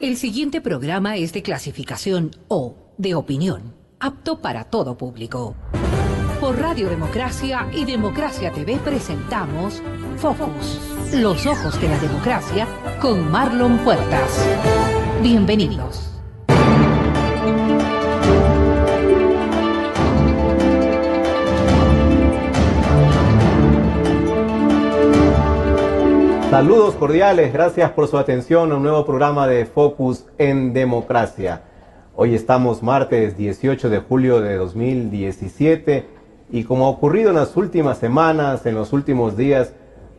El siguiente programa es de clasificación O, de opinión, apto para todo público. Por Radio Democracia y Democracia TV presentamos Focus, los ojos de la democracia, con Marlon Puertas. Bienvenidos. Saludos cordiales, gracias por su atención a un nuevo programa de Focus en Democracia. Hoy estamos martes 18 de julio de 2017 y como ha ocurrido en las últimas semanas, en los últimos días,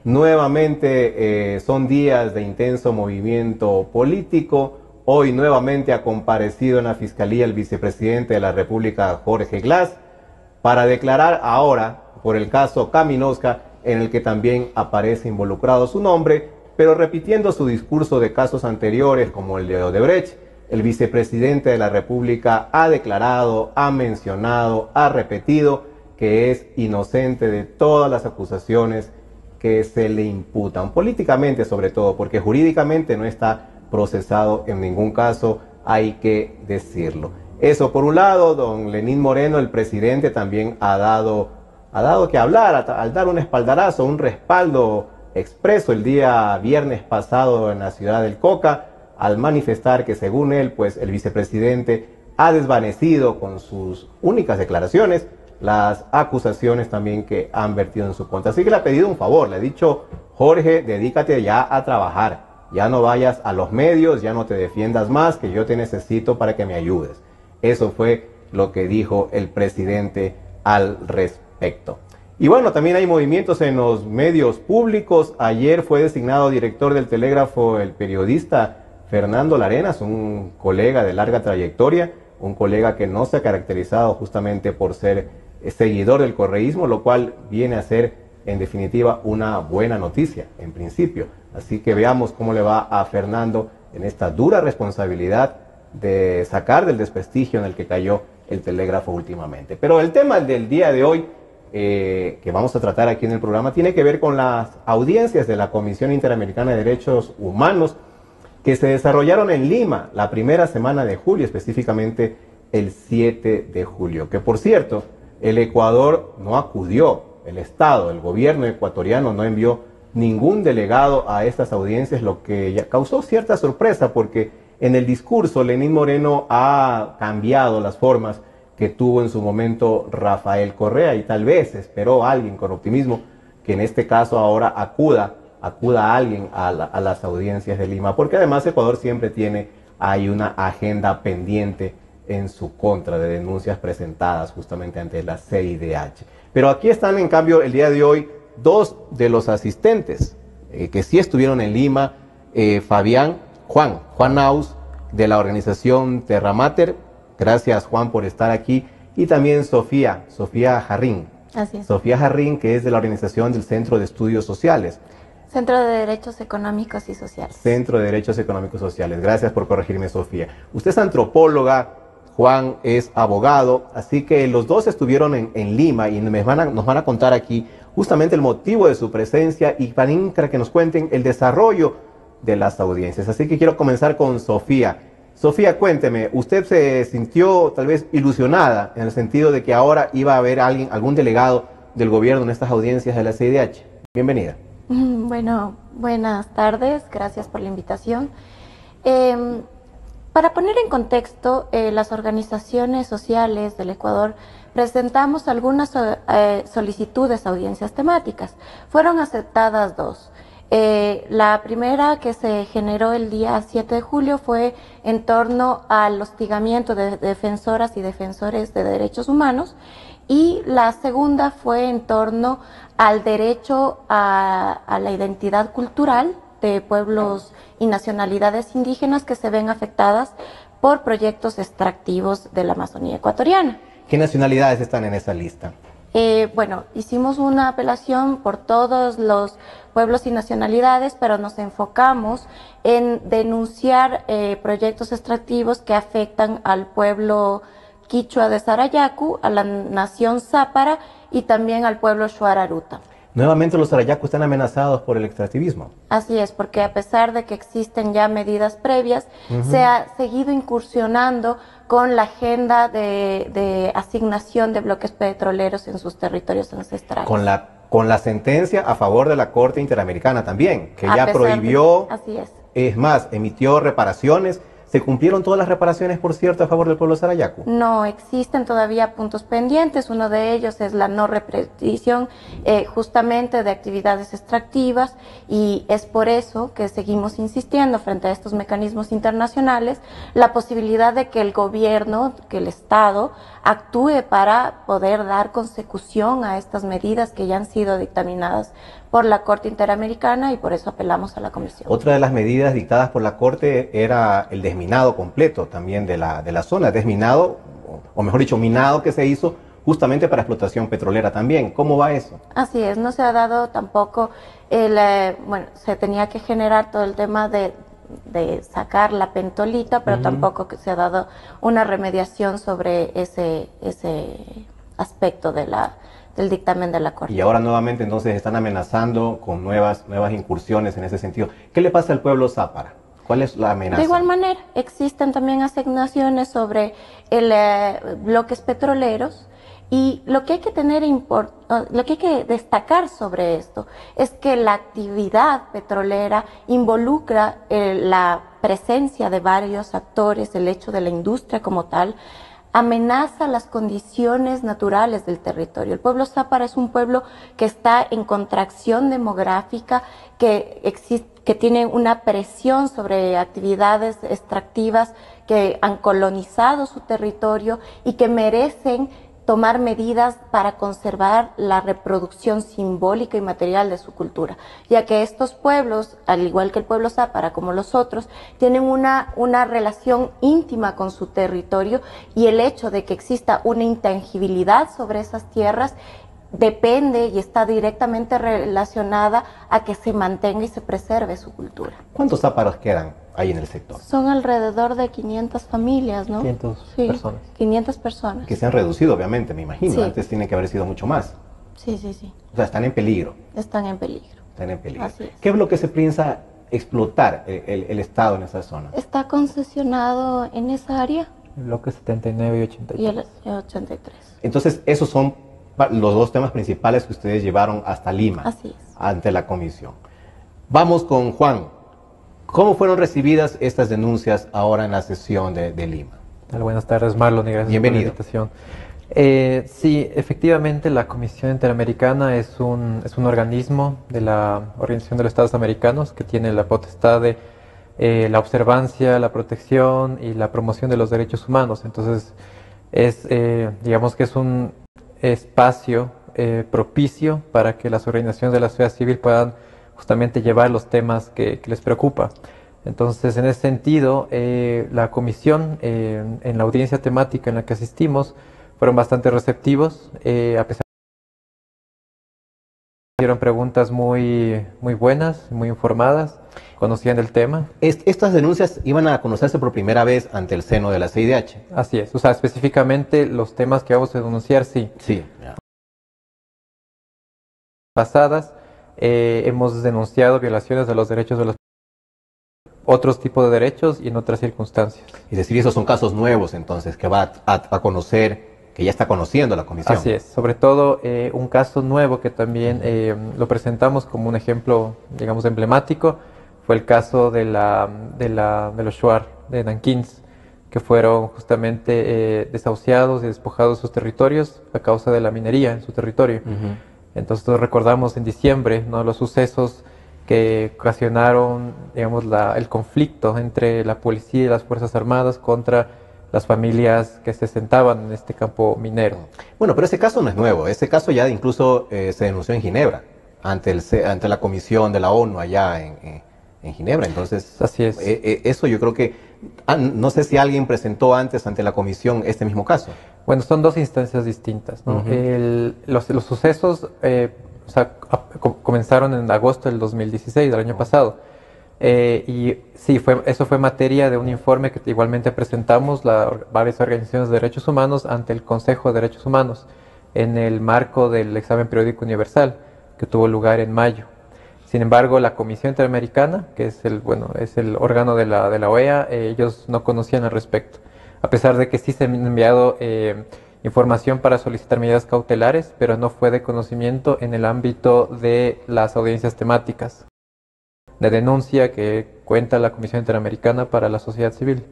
nuevamente son días de intenso movimiento político. Hoy nuevamente ha comparecido en la Fiscalía el vicepresidente de la República, Jorge Glass, para declarar ahora por el caso Kaminowska, en el que también aparece involucrado su nombre, pero repitiendo su discurso de casos anteriores como el de Odebrecht, el vicepresidente de la República ha declarado, ha mencionado, ha repetido que es inocente de todas las acusaciones que se le imputan, políticamente sobre todo, porque jurídicamente no está procesado en ningún caso, hay que decirlo. Eso por un lado. Don Lenín Moreno, el presidente, también ha dado que hablar al dar un espaldarazo, un respaldo expreso el día viernes pasado en la ciudad del Coca, al manifestar que según él, pues el vicepresidente ha desvanecido con sus únicas declaraciones las acusaciones también que han vertido en su contra. Así que le ha pedido un favor, le ha dicho: Jorge, dedícate ya a trabajar, ya no vayas a los medios, ya no te defiendas más, que yo te necesito para que me ayudes. Eso fue lo que dijo el presidente al respecto. Y bueno, también hay movimientos en los medios públicos. Ayer fue designado director del Telégrafo el periodista Fernando Larenas, un colega de larga trayectoria, un colega que no se ha caracterizado justamente por ser seguidor del correísmo, lo cual viene a ser en definitiva una buena noticia en principio. Así que veamos cómo le va a Fernando en esta dura responsabilidad de sacar del desprestigio en el que cayó el Telégrafo últimamente. Pero el tema del día de hoy que vamos a tratar aquí en el programa tiene que ver con las audiencias de la Comisión Interamericana de Derechos Humanos que se desarrollaron en Lima la primera semana de julio, específicamente el 7 de julio, que por cierto, el Ecuador no acudió, el Estado, el gobierno ecuatoriano no envió ningún delegado a estas audiencias, lo que ya causó cierta sorpresa porque en el discurso Lenín Moreno ha cambiado las formas que tuvo en su momento Rafael Correa, y tal vez esperó alguien con optimismo que en este caso ahora acuda a alguien a las audiencias de Lima, porque además Ecuador siempre hay una agenda pendiente en su contra de denuncias presentadas justamente ante la CIDH. Pero aquí están en cambio el día de hoy dos de los asistentes que sí estuvieron en Lima, Juan Naus, de la organización Terra Mater. Gracias, Juan, por estar aquí. Y también Sofía Jarrín. Así es. Sofía Jarrín, que es de la organización del Centro de Estudios Sociales. Centro de Derechos Económicos y Sociales. Centro de Derechos Económicos y Sociales. Gracias por corregirme, Sofía. Usted es antropóloga, Juan es abogado, así que los dos estuvieron en Lima y nos van a contar aquí justamente el motivo de su presencia y para que nos cuenten el desarrollo de las audiencias. Así que quiero comenzar con Sofía. Sofía, cuénteme, ¿usted se sintió tal vez ilusionada en el sentido de que ahora iba a haber algún delegado del gobierno en estas audiencias de la CIDH? Bienvenida. Bueno, buenas tardes, gracias por la invitación. Para poner en contexto, las organizaciones sociales del Ecuador presentamos algunas solicitudes a audiencias temáticas. Fueron aceptadas dos. La primera, que se generó el día 7 de julio, fue en torno al hostigamiento de defensoras y defensores de derechos humanos, y la segunda fue en torno al derecho a la identidad cultural de pueblos y nacionalidades indígenas que se ven afectadas por proyectos extractivos de la Amazonía ecuatoriana. ¿Qué nacionalidades están en esa lista? Bueno, hicimos una apelación por todos los pueblos y nacionalidades, pero nos enfocamos en denunciar proyectos extractivos que afectan al pueblo quichua de Sarayaku, a la nación Zápara y también al pueblo Shuar Aruta. Nuevamente los arayacos están amenazados por el extractivismo. Así es, porque a pesar de que existen ya medidas previas, se ha seguido incursionando con la agenda de asignación de bloques petroleros en sus territorios ancestrales. Con la sentencia a favor de la Corte Interamericana también, que A ya pesar prohibió, así es más, emitió reparaciones. ¿Se cumplieron todas las reparaciones, por cierto, a favor del pueblo sarayaco? No, existen todavía puntos pendientes. Uno de ellos es la no repetición justamente de actividades extractivas, y es por eso que seguimos insistiendo frente a estos mecanismos internacionales la posibilidad de que el gobierno, que el Estado actúe para poder dar consecución a estas medidas que ya han sido dictaminadas por la Corte Interamericana, y por eso apelamos a la Comisión. Otra de las medidas dictadas por la Corte era el desminado completo también de la zona, desminado, o mejor dicho, minado que se hizo justamente para explotación petrolera también. ¿Cómo va eso? Así es, no se ha dado tampoco, bueno, se tenía que generar todo el tema de sacar la pentolita, pero tampoco que se ha dado una remediación sobre ese aspecto del dictamen de la Corte. Y ahora nuevamente entonces están amenazando con nuevas incursiones en ese sentido. ¿Qué le pasa al pueblo zápara? ¿Cuál es la amenaza? De igual manera, existen también asignaciones sobre bloques petroleros, y lo que hay que lo que hay que destacar sobre esto es que la actividad petrolera involucra la presencia de varios actores, el hecho de la industria como tal, amenaza las condiciones naturales del territorio. El pueblo zápara es un pueblo que está en contracción demográfica, que tiene una presión sobre actividades extractivas que han colonizado su territorio y que merecen tomar medidas para conservar la reproducción simbólica y material de su cultura, ya que estos pueblos, al igual que el pueblo zápara como los otros, tienen una relación íntima con su territorio, y el hecho de que exista una intangibilidad sobre esas tierras depende y está directamente relacionada a que se mantenga y se preserve su cultura. ¿Cuántos záparos quedan ahí en el sector? Son alrededor de 500 familias, ¿no? 500 personas. 500 personas. Que se han reducido, obviamente, me imagino. Sí. Antes tiene que haber sido mucho más. Sí, sí, sí. O sea, están en peligro. Están en peligro. Están en peligro. Así es. ¿Qué es lo que se piensa explotar el Estado en esa zona? Está concesionado en esa área El bloque 79 y 83. y el 83. Entonces, esos son los dos temas principales que ustedes llevaron hasta Lima, Así es. ante la comisión. Vamos con Juan. ¿Cómo fueron recibidas estas denuncias ahora en la sesión de Lima? Buenas tardes, Marlon, y gracias Bienvenido. por la invitación. Sí, efectivamente, la Comisión Interamericana es un organismo de la Organización de los Estados Americanos que tiene la potestad de la observancia, la protección y la promoción de los derechos humanos. Entonces, digamos que es un espacio propicio para que las organizaciones de la sociedad civil puedan justamente llevar los temas que les preocupa. Entonces, en ese sentido, la comisión, en la audiencia temática en la que asistimos, fueron bastante receptivos, a pesar de que hicieron preguntas muy buenas, muy informadas, conocían el tema. Estas denuncias iban a conocerse por primera vez ante el seno de la CIDH. Así es, o sea, específicamente los temas que vamos a denunciar, sí. Sí. Pasadas, hemos denunciado violaciones de los derechos de los otros tipos de derechos y en otras circunstancias. Es decir, esos son casos nuevos entonces que va a conocer, que ya está conociendo la comisión. Así es, sobre todo un caso nuevo que también lo presentamos como un ejemplo, digamos, emblemático, fue el caso de los Shuar de Nankín, que fueron justamente desahuciados y despojados de sus territorios a causa de la minería en su territorio. Entonces recordamos en diciembre, ¿no?, los sucesos que ocasionaron, digamos, el conflicto entre la policía y las Fuerzas Armadas contra las familias que se sentaban en este campo minero. Bueno, pero ese caso no es nuevo. Ese caso ya incluso se denunció en Ginebra, ante la Comisión de la ONU allá en Ginebra. Entonces, así es. Eso yo creo que, no sé si alguien presentó antes ante la Comisión este mismo caso. Bueno, son dos instancias distintas, ¿no? Los sucesos comenzaron en agosto del 2016, del año pasado. Y sí, eso fue materia de un informe que igualmente presentamos varias organizaciones de derechos humanos ante el Consejo de Derechos Humanos en el marco del examen periódico universal, que tuvo lugar en mayo. Sin embargo, la Comisión Interamericana, que es es el órgano de la OEA, ellos no conocían al respecto. A pesar de que sí se han enviado información para solicitar medidas cautelares, pero no fue de conocimiento en el ámbito de las audiencias temáticas de denuncia que cuenta la Comisión Interamericana para la Sociedad Civil.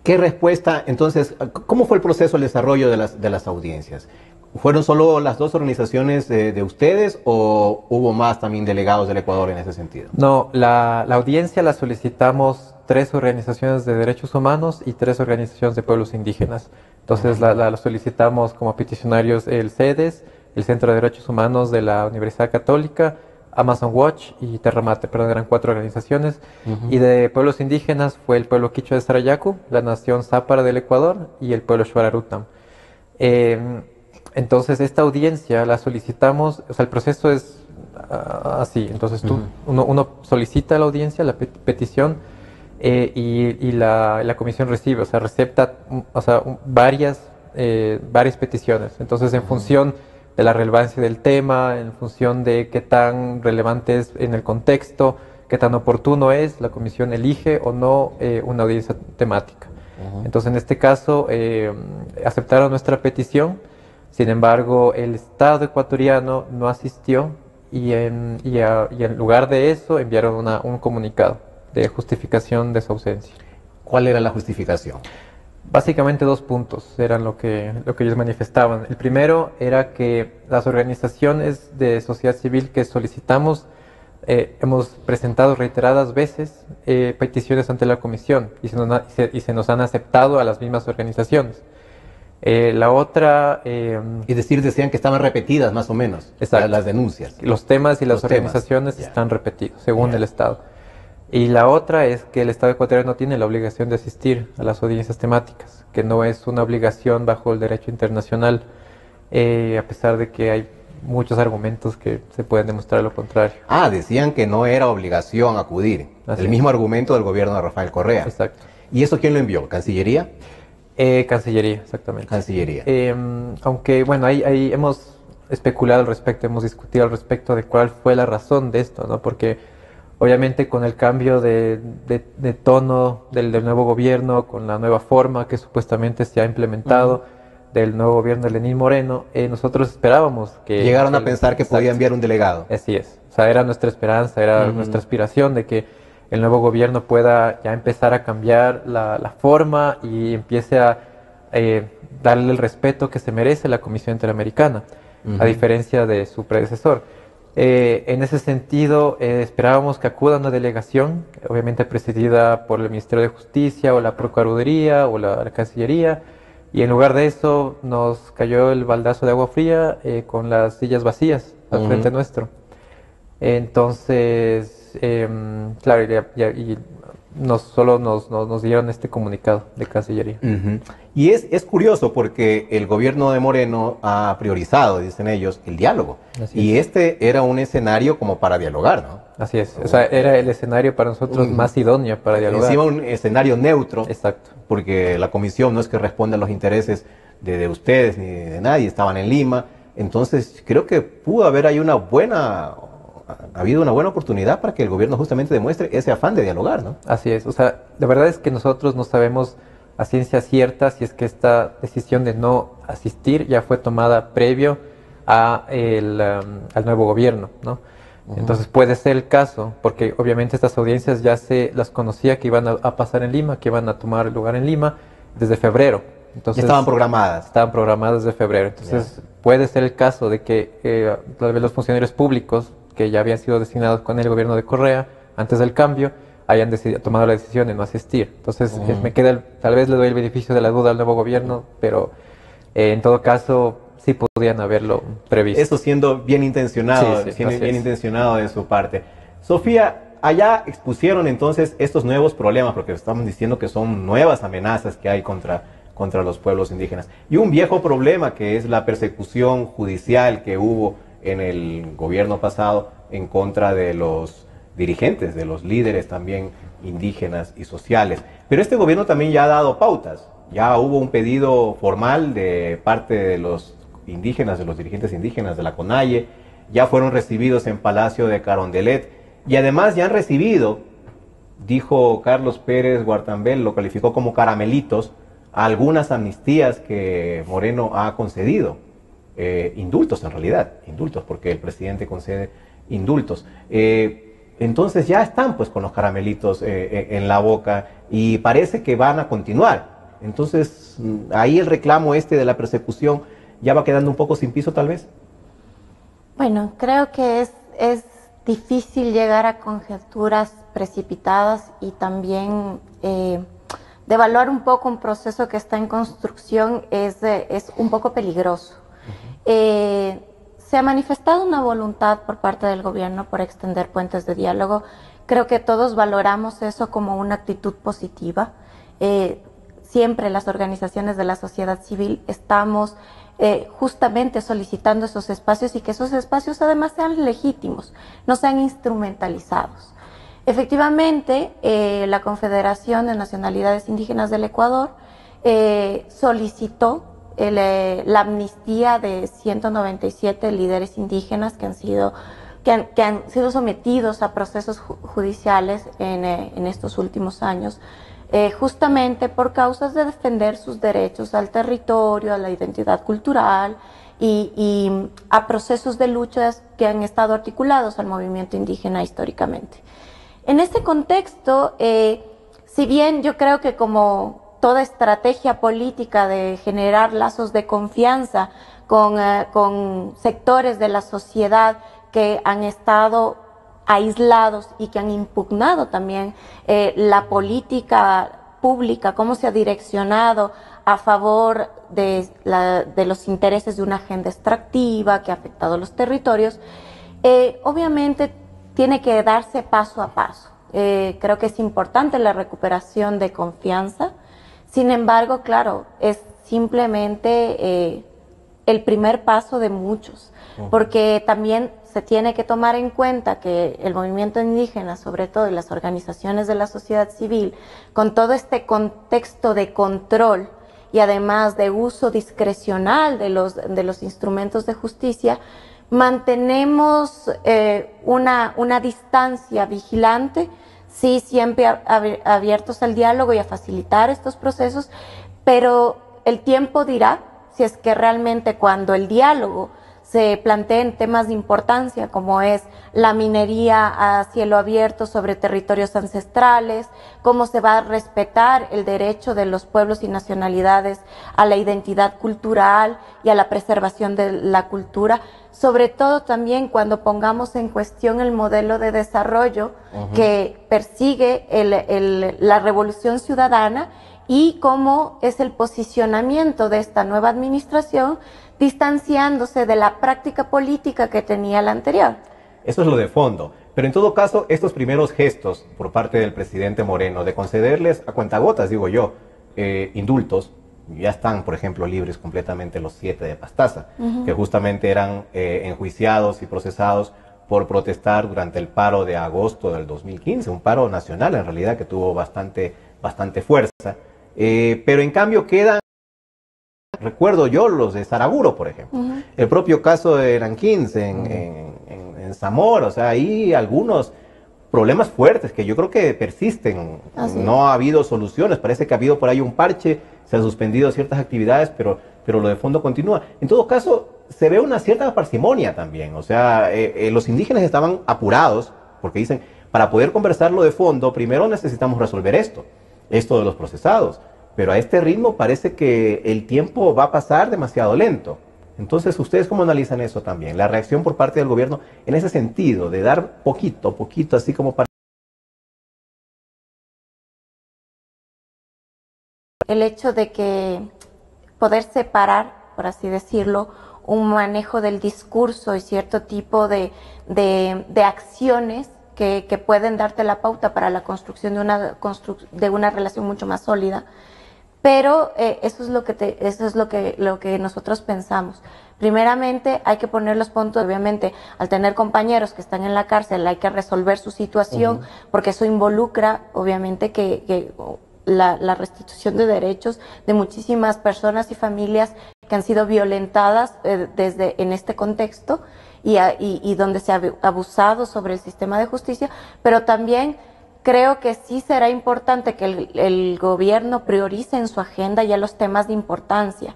¿Qué respuesta, entonces, cómo fue el proceso de desarrollo de las audiencias? ¿Fueron solo las dos organizaciones de ustedes o hubo más también delegados del Ecuador en ese sentido? No, la audiencia la solicitamos 3 organizaciones de derechos humanos y 3 organizaciones de pueblos indígenas. Entonces la solicitamos como peticionarios el CEDES, el Centro de Derechos Humanos de la Universidad Católica, Amazon Watch y Terramate, perdón, eran 4 organizaciones. Y de pueblos indígenas fue el pueblo quichua de Sarayaku, la nación Zápara del Ecuador y el pueblo Xuararutam. Entonces esta audiencia la solicitamos, o sea, el proceso es así. Entonces uno solicita la audiencia, la petición, y la comisión recibe, o sea, recepta, o sea, varias peticiones. Entonces, en función de la relevancia del tema, en función de qué tan relevante es en el contexto, qué tan oportuno es, la comisión elige o no una audiencia temática. Entonces, en este caso, aceptaron nuestra petición. Sin embargo, el Estado ecuatoriano no asistió y en lugar de eso enviaron un comunicado de justificación de su ausencia. ¿Cuál era la justificación? Básicamente 2 puntos eran lo que ellos manifestaban. El primero era que las organizaciones de sociedad civil que solicitamos hemos presentado reiteradas veces peticiones ante la comisión y se nos han aceptado a las mismas organizaciones. La otra... es decir, decían que estaban repetidas más o menos las denuncias. Los temas y las organizaciones están repetidos, según el Estado. Y la otra es que el Estado ecuatoriano tiene la obligación de asistir a las audiencias temáticas, que no es una obligación bajo el derecho internacional, a pesar de que hay muchos argumentos que se pueden demostrar lo contrario. Decían que no era obligación acudir. El mismo argumento del gobierno de Rafael Correa. Exacto. ¿Y eso quién lo envió? ¿Cancillería? Cancillería, exactamente. Cancillería. Aunque, bueno, ahí hemos especulado al respecto, hemos discutido al respecto de cuál fue la razón de esto, ¿no? Porque obviamente con el cambio de tono del nuevo gobierno, con la nueva forma que supuestamente se ha implementado del nuevo gobierno de Lenín Moreno, nosotros esperábamos que... Llegaron a pensar que podía enviar un delegado. Así es. O sea, era nuestra esperanza, era nuestra aspiración de que el nuevo gobierno pueda ya empezar a cambiar la forma y empiece a darle el respeto que se merece la Comisión Interamericana, a diferencia de su predecesor. En ese sentido, esperábamos que acuda una delegación, obviamente presidida por el Ministerio de Justicia o la Procuraduría o la Cancillería, y en lugar de eso nos cayó el baldazo de agua fría con las sillas vacías al frente nuestro. Entonces, claro, y solo nos dieron este comunicado de Cancillería. Y es curioso porque el gobierno de Moreno ha priorizado, dicen ellos, el diálogo. Y este era un escenario como para dialogar, ¿no? Así es. O sea, era el escenario para nosotros más idóneo para dialogar. Encima un escenario neutro. Exacto. Porque la comisión no es que responda a los intereses de ustedes ni de nadie, estaban en Lima. Entonces, creo que pudo haber ahí ha habido una buena oportunidad para que el gobierno justamente demuestre ese afán de dialogar, ¿no? Así es. O sea, la verdad es que nosotros no sabemos a ciencia cierta si es que esta decisión de no asistir ya fue tomada previo al nuevo gobierno, ¿no? Entonces puede ser el caso, porque obviamente estas audiencias ya se las conocía que iban a pasar en Lima, que iban a tomar lugar en Lima desde febrero. Entonces, estaban programadas. Estaban programadas desde febrero. Entonces puede ser el caso de que tal vez los funcionarios públicos que ya habían sido designados con el gobierno de Correa antes del cambio hayan tomado la decisión de no asistir. Entonces tal vez le doy el beneficio de la duda al nuevo gobierno, pero en todo caso sí podían haberlo previsto. Eso siendo bien intencionado, intencionado de su parte. Sofía, allá expusieron entonces estos nuevos problemas, porque estamos diciendo que son nuevas amenazas que hay contra los pueblos indígenas. Y un viejo problema que es la persecución judicial que hubo en el gobierno pasado en contra de los dirigentes, de los líderes también indígenas y sociales. Pero este gobierno también ya ha dado pautas. Ya hubo un pedido formal de parte de los indígenas, de los dirigentes indígenas de la CONAIE, ya fueron recibidos en Palacio de Carondelet y además ya han recibido, dijo Carlos Pérez Guartambel, lo calificó como caramelitos, a algunas amnistías que Moreno ha concedido. Indultos en realidad, indultos, porque el presidente concede indultos. Entonces ya están pues con los caramelitos en la boca y parece que van a continuar. Entonces ahí el reclamo de la persecución ya va quedando un poco sin piso tal vez. Bueno, creo que es difícil llegar a conjeturas precipitadas y también devaluar un poco un proceso que está en construcción es un poco peligroso. Se ha manifestado una voluntad por parte del gobierno por extender puentes de diálogo. Creo que todos valoramos eso como una actitud positiva. Siempre las organizaciones de la sociedad civil estamos justamente solicitando esos espacios y que esos espacios además sean legítimos, no sean instrumentalizados. Efectivamente, la Confederación de Nacionalidades Indígenas del Ecuador solicitó la amnistía de 197 líderes indígenas que han sido sometidos a procesos judiciales en estos últimos años, justamente por causas de defender sus derechos al territorio, a la identidad cultural y a procesos de luchas que han estado articulados al movimiento indígena históricamente. En este contexto, si bien yo creo que como toda estrategia política de generar lazos de confianza con sectores de la sociedad que han estado aislados y que han impugnado también la política pública, cómo se ha direccionado a favor de los intereses de una agenda extractiva que ha afectado los territorios, obviamente tiene que darse paso a paso. Creo que es importante la recuperación de confianza. Sin embargo, claro, es simplemente el primer paso de muchos, porque también se tiene que tomar en cuenta que el movimiento indígena, sobre todo, y las organizaciones de la sociedad civil, con todo este contexto de control y además de uso discrecional de los instrumentos de justicia, mantenemos una distancia vigilante, sí, siempre abiertos al diálogo y a facilitar estos procesos, pero el tiempo dirá si es que realmente cuando el diálogo se planteen temas de importancia como es la minería a cielo abierto sobre territorios ancestrales, cómo se va a respetar el derecho de los pueblos y nacionalidades a la identidad cultural y a la preservación de la cultura, sobre todo también cuando pongamos en cuestión el modelo de desarrollo que persigue la revolución ciudadana y cómo es el posicionamiento de esta nueva administración distanciándose de la práctica política que tenía la anterior. Eso es lo de fondo. Pero en todo caso, estos primeros gestos por parte del presidente Moreno de concederles a cuentagotas, digo yo, indultos, ya están, por ejemplo, libres completamente los 7 de Pastaza, que justamente eran enjuiciados y procesados por protestar durante el paro de agosto del 2015, un paro nacional en realidad que tuvo bastante fuerza. Pero en cambio quedan, recuerdo yo, los de Saraguro, por ejemplo. El propio caso de Nanquins en Zamora, o sea, hay algunos problemas fuertes que yo creo que persisten. No ha habido soluciones, parece que ha habido por ahí un parche, se han suspendido ciertas actividades, pero lo de fondo continúa. En todo caso, se ve una cierta parsimonia también, o sea, los indígenas estaban apurados, porque dicen, para poder conversar lo de fondo, primero necesitamos resolver esto de los procesados, pero a este ritmo parece que el tiempo va a pasar demasiado lento. Entonces, ¿ustedes cómo analizan eso también? La reacción por parte del gobierno en ese sentido, de dar poquito, así como para... El hecho de que poder separar, por así decirlo, un manejo del discurso y cierto tipo de acciones que pueden darte la pauta para la construcción de una relación mucho más sólida. Pero eso es lo que nosotros pensamos. Primeramente hay que poner los puntos, obviamente, al tener compañeros que están en la cárcel hay que resolver su situación, porque eso involucra, obviamente, que la restitución de derechos de muchísimas personas y familias que han sido violentadas en este contexto. y donde se ha abusado sobre el sistema de justicia, pero también creo que sí será importante que el gobierno priorice en su agenda ya los temas de importancia.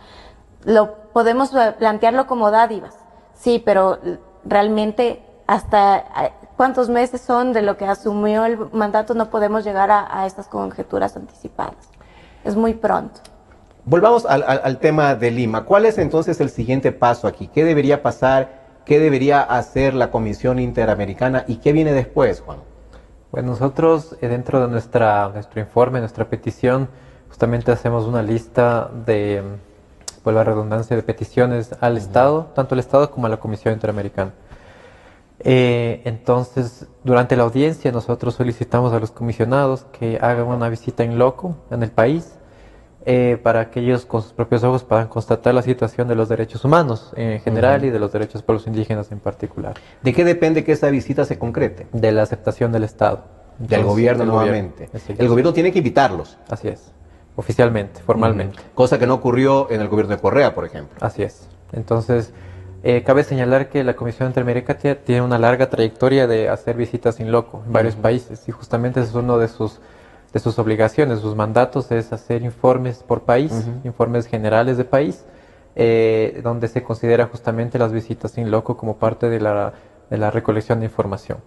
Podemos plantearlo como dádivas, sí, pero realmente hasta cuántos meses son de lo que asumió el mandato, no podemos llegar a estas conjeturas anticipadas. Es muy pronto. Volvamos al tema de Lima. ¿Cuál es entonces el siguiente paso aquí? ¿Qué debería pasar? ¿Qué debería hacer la Comisión Interamericana? ¿Y qué viene después, Juan? Bueno, nosotros dentro de nuestro informe, nuestra petición, justamente hacemos una lista de, por la redundancia, de peticiones al Estado, tanto al Estado como a la Comisión Interamericana. Entonces, durante la audiencia nosotros solicitamos a los comisionados que hagan una visita in loco en el país para que ellos con sus propios ojos puedan constatar la situación de los derechos humanos en general y de los derechos de pueblos indígenas en particular. ¿De qué depende que esa visita se concrete? De la aceptación del Estado. Entonces, del gobierno nuevamente. El gobierno tiene que invitarlos. Así es, oficialmente, formalmente. Cosa que no ocurrió en el gobierno de Correa, por ejemplo. Así es. Entonces, cabe señalar que la Comisión Interamericana tiene una larga trayectoria de hacer visitas in loco en varios países y justamente ese es uno de sus obligaciones, sus mandatos es hacer informes por país, informes generales de país, donde se considera justamente las visitas in loco como parte de la recolección de información.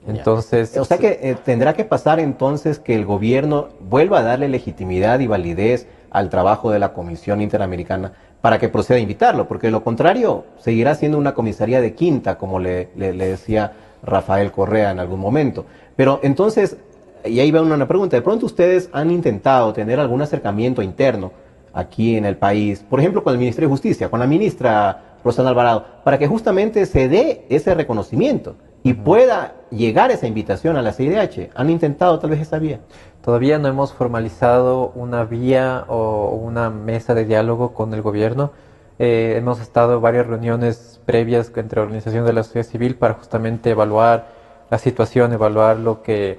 Entonces, o sea que tendrá que pasar entonces que el gobierno vuelva a darle legitimidad y validez al trabajo de la Comisión Interamericana para que proceda a invitarlo, porque de lo contrario seguirá siendo una comisaría de quinta, como le decía Rafael Correa en algún momento. Pero entonces, y ahí va una pregunta, de pronto ustedes han intentado tener algún acercamiento interno aquí en el país, por ejemplo con el Ministerio de Justicia, con la ministra Rosana Alvarado, para que justamente se dé ese reconocimiento y pueda llegar esa invitación a la CIDH. ¿Han intentado tal vez esa vía? Todavía no hemos formalizado una vía o una mesa de diálogo con el gobierno. Hemos estado en varias reuniones previas entre organizaciones de la sociedad civil para justamente evaluar la situación, evaluar lo que,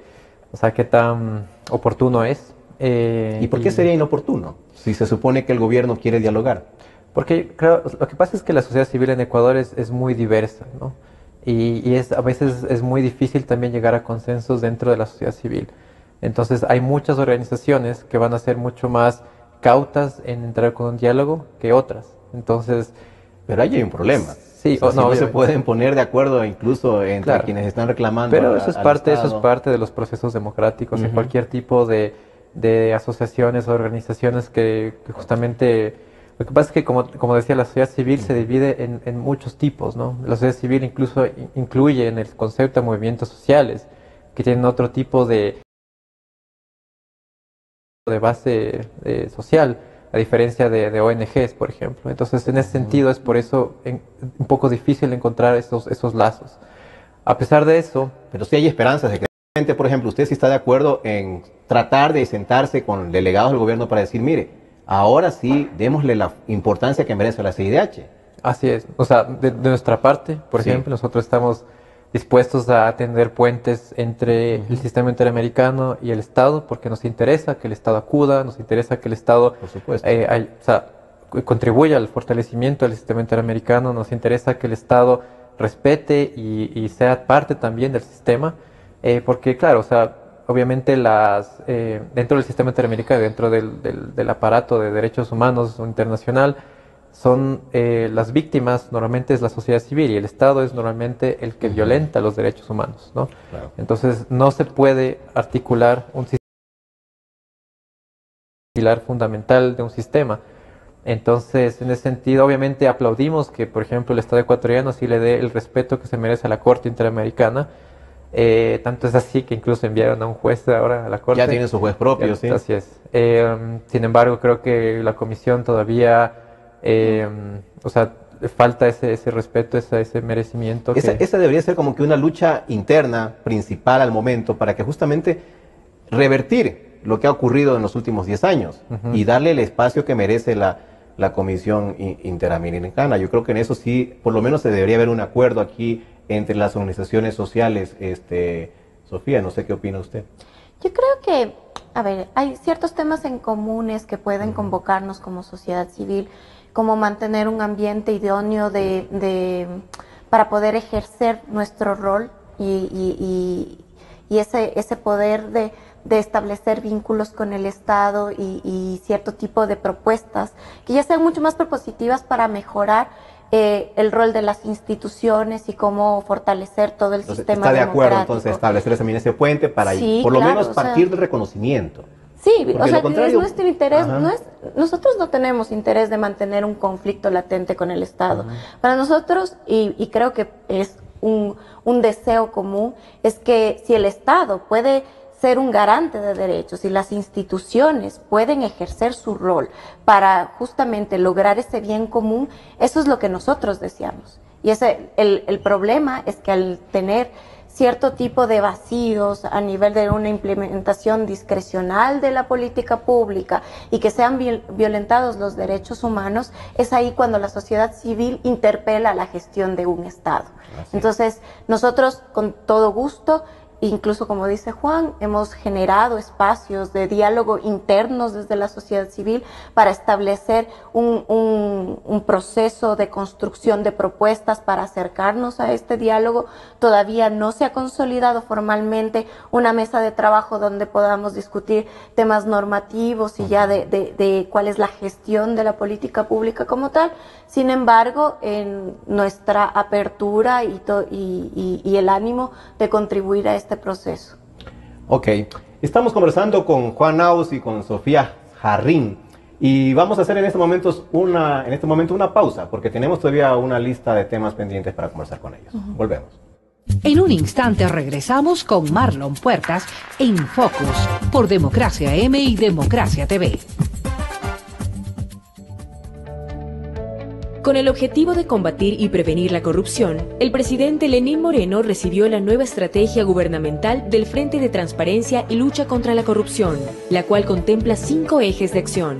o sea, qué tan oportuno es. ¿Y por qué sería inoportuno si se supone que el gobierno quiere dialogar? Porque creo, lo que pasa es que la sociedad civil en Ecuador es muy diversa, ¿no? Y a veces es muy difícil también llegar a consensos dentro de la sociedad civil. Entonces hay muchas organizaciones que van a ser mucho más cautas en entrar con un diálogo que otras. Entonces, pero ahí hay un problema. Sí, o sea, no se pueden poner de acuerdo incluso entre quienes están reclamando. Pero eso es parte de los procesos democráticos en cualquier tipo de asociaciones o organizaciones que justamente. Lo que pasa es que, como decía, la sociedad civil se divide en muchos tipos, ¿no? La sociedad civil incluso incluye en el concepto de movimientos sociales que tienen otro tipo de base social, a diferencia de ONGs, por ejemplo. Entonces, en ese sentido, es por eso un poco difícil encontrar esos lazos. A pesar de eso... Pero sí hay esperanzas de que, por ejemplo, usted sí está de acuerdo en tratar de sentarse con delegados del gobierno para decir, mire, ahora sí, démosle la importancia que merece a la CIDH. Así es. O sea, de nuestra parte, por ejemplo, nosotros estamos dispuestos a tender puentes entre el sistema interamericano y el Estado, porque nos interesa que el Estado acuda, nos interesa que el Estado por supuesto. Contribuya al fortalecimiento del sistema interamericano, nos interesa que el Estado respete y sea parte también del sistema, porque claro, o sea, obviamente dentro del sistema interamericano, dentro del aparato de derechos humanos internacional, son las víctimas normalmente es la sociedad civil y el Estado es normalmente el que violenta los derechos humanos, ¿no? Claro. Entonces no se puede articular un pilar fundamental de un sistema. Entonces, en ese sentido, obviamente aplaudimos que, por ejemplo, el Estado ecuatoriano sí le dé el respeto que se merece a la Corte Interamericana. Tanto es así que incluso enviaron a un juez ahora a la Corte. Ya tiene su juez propio, sí. Así es. Sin embargo, creo que la Comisión todavía, o sea, falta ese respeto, ese merecimiento. Esa debería ser como que una lucha interna principal al momento para que justamente revertir lo que ha ocurrido en los últimos 10 años y darle el espacio que merece la Comisión Interamericana. Yo creo que en eso sí, por lo menos se debería haber un acuerdo aquí entre las organizaciones sociales. Sofía, no sé qué opina usted. Yo creo que, a ver, hay ciertos temas en comunes que pueden convocarnos como sociedad civil, como mantener un ambiente idóneo de para poder ejercer nuestro rol y ese poder de establecer vínculos con el Estado y cierto tipo de propuestas que ya sean mucho más propositivas para mejorar el rol de las instituciones y cómo fortalecer todo el sistema democrático. ¿Está de acuerdo entonces establecer también ese puente para por lo menos partir del reconocimiento? Sí, o sea, es nuestro interés, nosotros no tenemos interés de mantener un conflicto latente con el Estado. Para nosotros, y creo que es un deseo común, es que si el Estado puede ser un garante de derechos y las instituciones pueden ejercer su rol para justamente lograr ese bien común, eso es lo que nosotros deseamos. Y el problema es que al tener cierto tipo de vacíos a nivel de una implementación discrecional de la política pública y que sean violentados los derechos humanos, es ahí cuando la sociedad civil interpela la gestión de un Estado. Entonces, nosotros con todo gusto, incluso como dice Juan, hemos generado espacios de diálogo internos desde la sociedad civil para establecer un proceso de construcción de propuestas para acercarnos a este diálogo. Todavía no se ha consolidado formalmente una mesa de trabajo donde podamos discutir temas normativos y ya de cuál es la gestión de la política pública como tal. Sin embargo, en nuestra apertura y el ánimo de contribuir a este proceso. Ok, estamos conversando con Juan Naus y con Sofía Jarrín y vamos a hacer en este momento una pausa porque tenemos todavía una lista de temas pendientes para conversar con ellos. Volvemos. En un instante regresamos con Marlon Puertas en Focus por Democracia M y Democracia TV. Con el objetivo de combatir y prevenir la corrupción, el presidente Lenín Moreno recibió la nueva estrategia gubernamental del Frente de Transparencia y Lucha contra la Corrupción, la cual contempla 5 ejes de acción.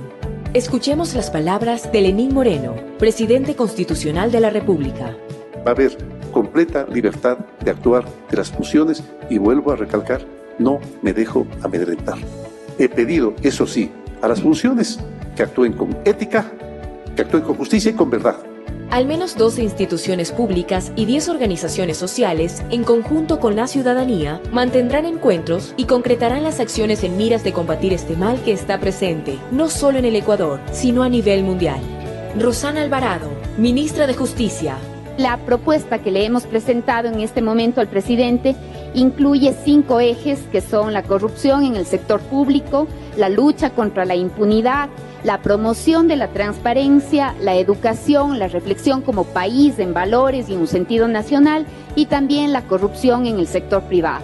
Escuchemos las palabras de Lenín Moreno, presidente constitucional de la República. Va a haber completa libertad de actuar de las funciones y vuelvo a recalcar, no me dejo amedrentar. He pedido, eso sí, a las funciones que actúen con ética, que actúen con justicia y con verdad. Al menos 12 instituciones públicas y 10 organizaciones sociales, en conjunto con la ciudadanía, mantendrán encuentros y concretarán las acciones en miras de combatir este mal que está presente, no solo en el Ecuador, sino a nivel mundial. Rosana Alvarado, ministra de Justicia. La propuesta que le hemos presentado en este momento al presidente incluye 5 ejes que son la corrupción en el sector público, la lucha contra la impunidad, la promoción de la transparencia, la educación, la reflexión como país en valores y en un sentido nacional y también la corrupción en el sector privado.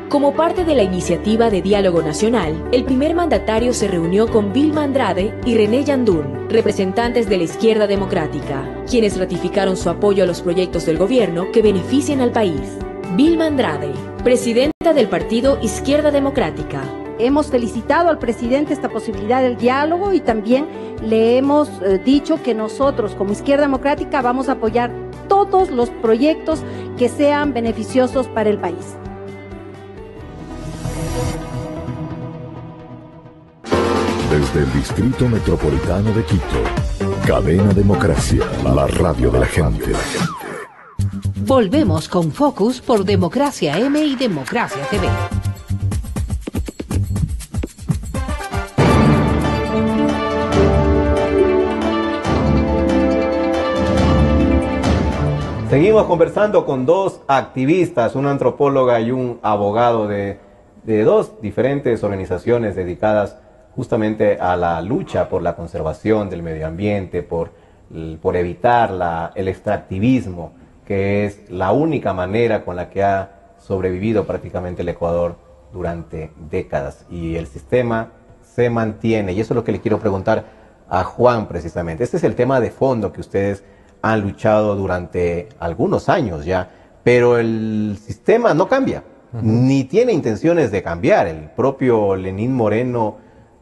Como parte de la iniciativa de diálogo nacional, el primer mandatario se reunió con Vilma Andrade y René Yandún, representantes de la izquierda democrática, quienes ratificaron su apoyo a los proyectos del gobierno que beneficien al país. Vilma Andrade, presidenta del partido Izquierda Democrática. Hemos felicitado al presidente esta posibilidad del diálogo y también le hemos dicho que nosotros como Izquierda Democrática vamos a apoyar todos los proyectos que sean beneficiosos para el país. Desde el Distrito Metropolitano de Quito, Cadena Democracia, la radio de la gente. Volvemos con Focus por Democracia M y Democracia TV. Seguimos conversando con 2 activistas, una antropóloga y un abogado de 2 diferentes organizaciones dedicadas justamente a la lucha por la conservación del medio ambiente, por evitar el extractivismo, que es la única manera con la que ha sobrevivido prácticamente el Ecuador durante décadas. Y el sistema se mantiene, y eso es lo que le quiero preguntar a Juan precisamente. Este es el tema de fondo que ustedes han luchado durante algunos años ya, pero el sistema no cambia, ni tiene intenciones de cambiar. El propio Lenín Moreno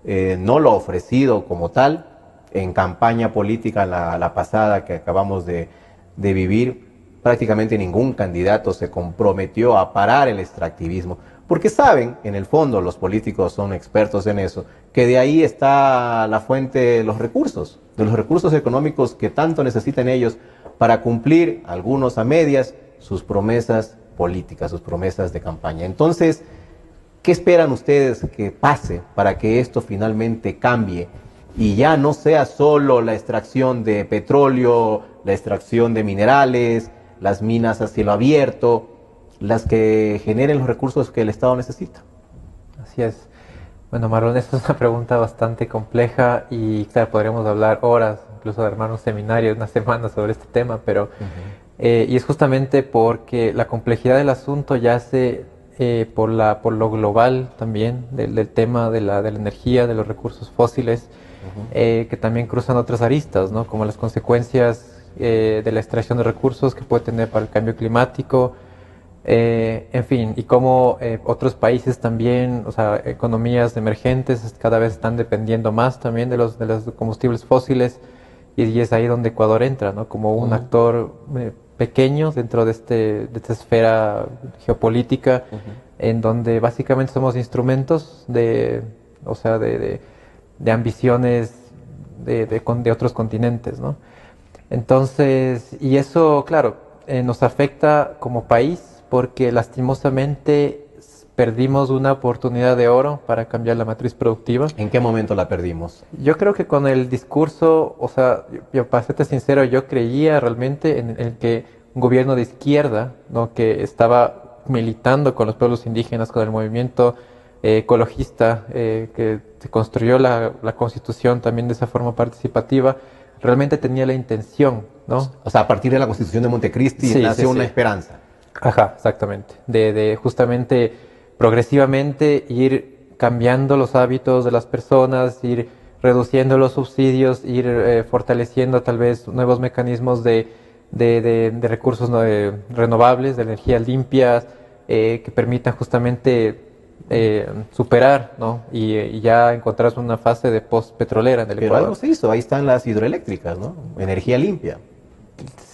no lo ha ofrecido como tal en campaña política, la pasada que acabamos de vivir. Prácticamente ningún candidato se comprometió a parar el extractivismo, porque saben, en el fondo los políticos son expertos en eso, que de ahí está la fuente de los recursos económicos que tanto necesitan ellos para cumplir, algunos a medias, sus promesas políticas, sus promesas de campaña. Entonces, ¿qué esperan ustedes que pase para que esto finalmente cambie y ya no sea solo la extracción de petróleo, la extracción de minerales, las minas a cielo abierto, las que generen los recursos que el Estado necesita? Así es. Bueno, Marlon, esta es una pregunta bastante compleja y claro, podríamos hablar horas, incluso de armar un seminario de una semana sobre este tema, pero y es justamente porque la complejidad del asunto yace por lo global también del tema de la energía, de los recursos fósiles, que también cruzan otras aristas, ¿no? Como las consecuencias de la extracción de recursos que puede tener para el cambio climático, en fin, y cómo otros países también, o sea, economías emergentes cada vez están dependiendo más también de los combustibles fósiles, y es ahí donde Ecuador entra, ¿no? Como un actor pequeño dentro de esta esfera geopolítica, en donde básicamente somos instrumentos de ambiciones de otros continentes, ¿no? Entonces, y eso, claro, nos afecta como país porque lastimosamente perdimos una oportunidad de oro para cambiar la matriz productiva. ¿En qué momento la perdimos? Yo creo que con el discurso, o sea, yo para serte sincero, yo creía realmente en el que un gobierno de izquierda, ¿no? Que estaba militando con los pueblos indígenas, con el movimiento ecologista, que se construyó la Constitución también de esa forma participativa, realmente tenía la intención, ¿no? O sea, a partir de la Constitución de Montecristi nació una esperanza. Ajá, exactamente. De justamente progresivamente ir cambiando los hábitos de las personas, ir reduciendo los subsidios, ir fortaleciendo tal vez nuevos mecanismos de recursos renovables, de energías limpias, que permitan justamente superar, ¿no? Y ya encontrarse una fase de post-petrolera en el Ecuador. Pero algo se hizo, ahí están las hidroeléctricas, ¿no? Energía limpia.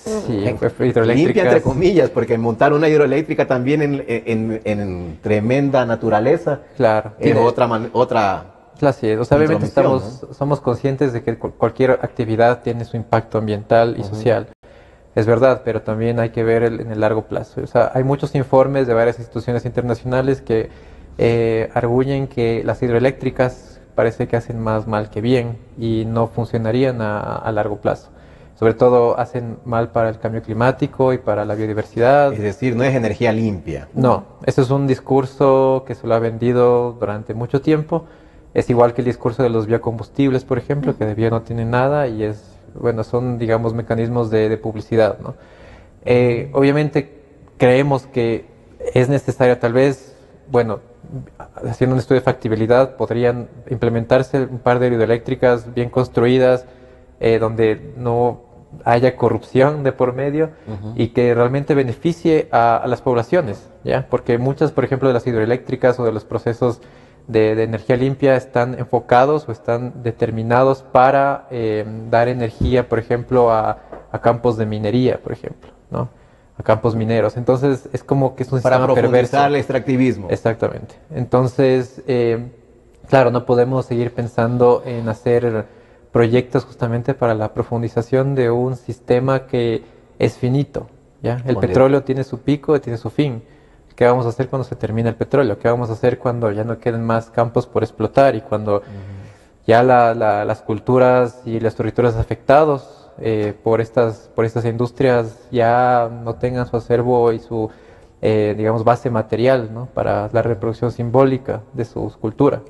Sí, hidroeléctricas. Limpia entre comillas, porque montar una hidroeléctrica también en tremenda naturaleza, claro, es otra Claro, sí. O sea, obviamente somos conscientes de que cualquier actividad tiene su impacto ambiental y social. Es verdad, pero también hay que ver en el largo plazo. O sea, hay muchos informes de varias instituciones internacionales que arguyen que las hidroeléctricas parece que hacen más mal que bien y no funcionarían a largo plazo. Sobre todo hacen mal para el cambio climático y para la biodiversidad. Es decir, no es energía limpia. No, ese es un discurso que se lo ha vendido durante mucho tiempo. Es igual que el discurso de los biocombustibles, por ejemplo, que de bio no tiene nada y son, digamos, mecanismos de publicidad, ¿no? Obviamente creemos que es necesario tal vez, haciendo un estudio de factibilidad, podrían implementarse un par de hidroeléctricas bien construidas, donde no haya corrupción de por medio y que realmente beneficie a las poblaciones, ¿ya? Porque muchas, por ejemplo, de las hidroeléctricas o de los procesos de energía limpia están enfocados o están determinados para dar energía, por ejemplo, a campos de minería, por ejemplo, ¿no? A campos mineros. Entonces, es como que es un sistema perverso. Para profundizar el extractivismo. Exactamente. Entonces, claro, no podemos seguir pensando en hacer proyectos justamente para la profundización de un sistema que es finito, ¿ya? El petróleo tiene su pico y tiene su fin. ¿Qué vamos a hacer cuando se termine el petróleo? ¿Qué vamos a hacer cuando ya no queden más campos por explotar y cuando ya las culturas y los territorios afectados por estas industrias ya no tengan su acervo y su, digamos, base material, ¿no? Para la reproducción simbólica de su cultura?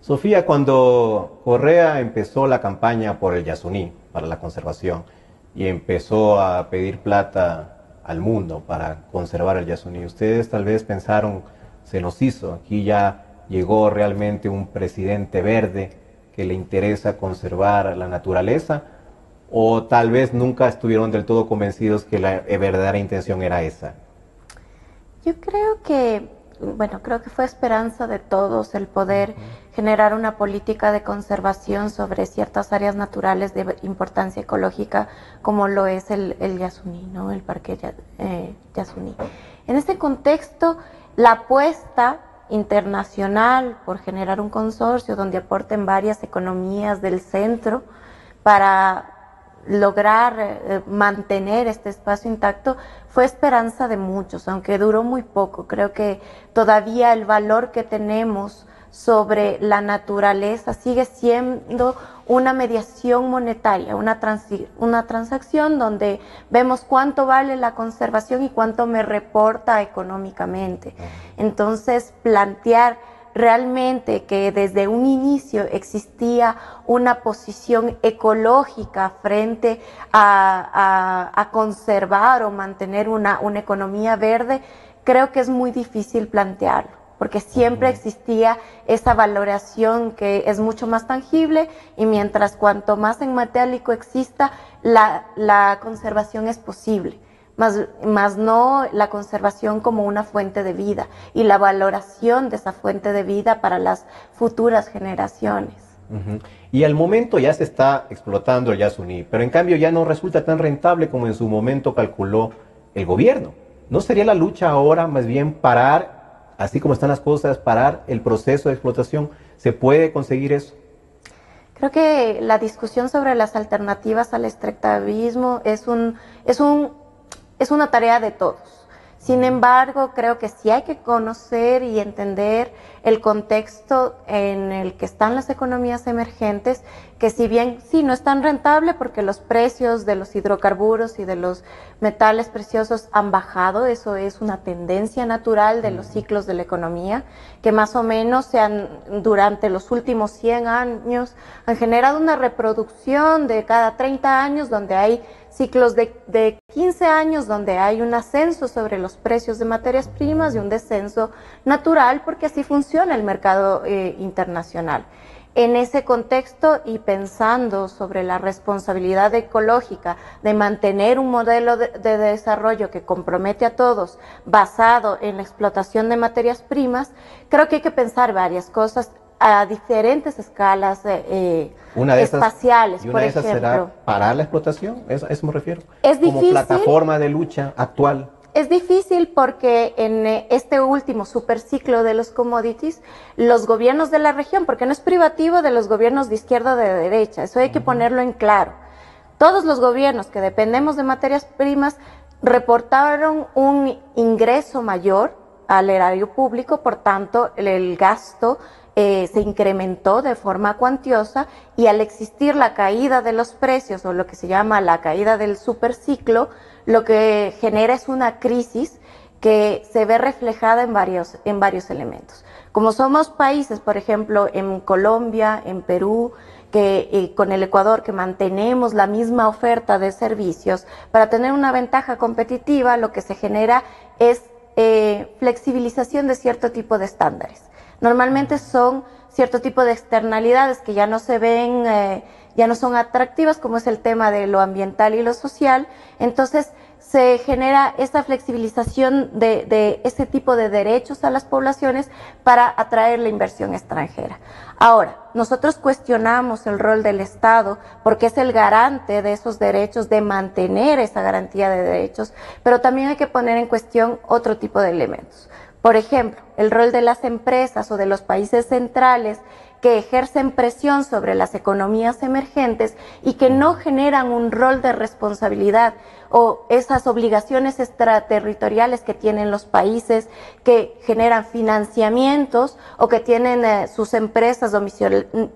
Sofía, cuando Correa empezó la campaña por el Yasuní, para la conservación, y empezó a pedir plata al mundo para conservar el Yasuní, ustedes tal vez pensaron, se nos hizo, aquí ya llegó realmente un presidente verde que le interesa conservar la naturaleza, o tal vez nunca estuvieron del todo convencidos que la verdadera intención era esa. Yo creo que fue esperanza de todos el poder generar una política de conservación sobre ciertas áreas naturales de importancia ecológica, como lo es el Yasuní, ¿no? El Parque Yasuní. En este contexto, la apuesta internacional por generar un consorcio donde aporten varias economías del centro para lograr mantener este espacio intacto fue esperanza de muchos, aunque duró muy poco. Creo que todavía el valor que tenemos sobre la naturaleza sigue siendo una mediación monetaria, una transacción donde vemos cuánto vale la conservación y cuánto me reporta económicamente. Entonces, plantear realmente que desde un inicio existía una posición ecológica frente a conservar o mantener una economía verde, creo que es muy difícil plantearlo, porque siempre existía esa valoración que es mucho más tangible, y mientras cuanto más en metálico exista, la conservación es posible. Más no la conservación como una fuente de vida y la valoración de esa fuente de vida para las futuras generaciones. Y al momento ya se está explotando el Yasuní, pero en cambio ya no resulta tan rentable como en su momento calculó el gobierno. ¿No sería la lucha ahora más bien parar, así como están las cosas, parar el proceso de explotación? ¿Se puede conseguir eso? Creo que la discusión sobre las alternativas al extractivismo es una tarea de todos. Sin embargo, creo que sí hay que conocer y entender el contexto en el que están las economías emergentes, que si bien sí no es tan rentable porque los precios de los hidrocarburos y de los metales preciosos han bajado, eso es una tendencia natural de los ciclos de la economía, que más o menos durante los últimos 100 años han generado una reproducción de cada 30 años donde hay ciclos de 15 años donde hay un ascenso sobre los precios de materias primas y un descenso natural, porque así funciona el mercado internacional. En ese contexto y pensando sobre la responsabilidad ecológica de mantener un modelo de desarrollo que compromete a todos basado en la explotación de materias primas, creo que hay que pensar varias cosas a diferentes escalas espaciales. Y una por de esas ejemplo, será parar la explotación, a eso me refiero. Es como difícil, plataforma de lucha actual. Es difícil porque en este último superciclo de los commodities, los gobiernos de la región, porque no es privativo de los gobiernos de izquierda o de derecha, eso hay que ponerlo en claro. Todos los gobiernos que dependemos de materias primas reportaron un ingreso mayor al erario público, por tanto el gasto se incrementó de forma cuantiosa, y al existir la caída de los precios o lo que se llama la caída del superciclo, lo que genera es una crisis que se ve reflejada en varios elementos. Como somos países, por ejemplo, en Colombia, en Perú, con el Ecuador, que mantenemos la misma oferta de servicios, para tener una ventaja competitiva, lo que se genera es flexibilización de cierto tipo de estándares. Normalmente son cierto tipo de externalidades que ya no se ven, ya no son atractivas, como es el tema de lo ambiental y lo social. Entonces se genera esa flexibilización de ese tipo de derechos a las poblaciones para atraer la inversión extranjera. Ahora, nosotros cuestionamos el rol del Estado porque es el garante de esos derechos, de mantener esa garantía de derechos, pero también hay que poner en cuestión otro tipo de elementos. Por ejemplo, el rol de las empresas o de los países centrales que ejercen presión sobre las economías emergentes y que no generan un rol de responsabilidad o esas obligaciones extraterritoriales que tienen los países, que generan financiamientos o que tienen sus empresas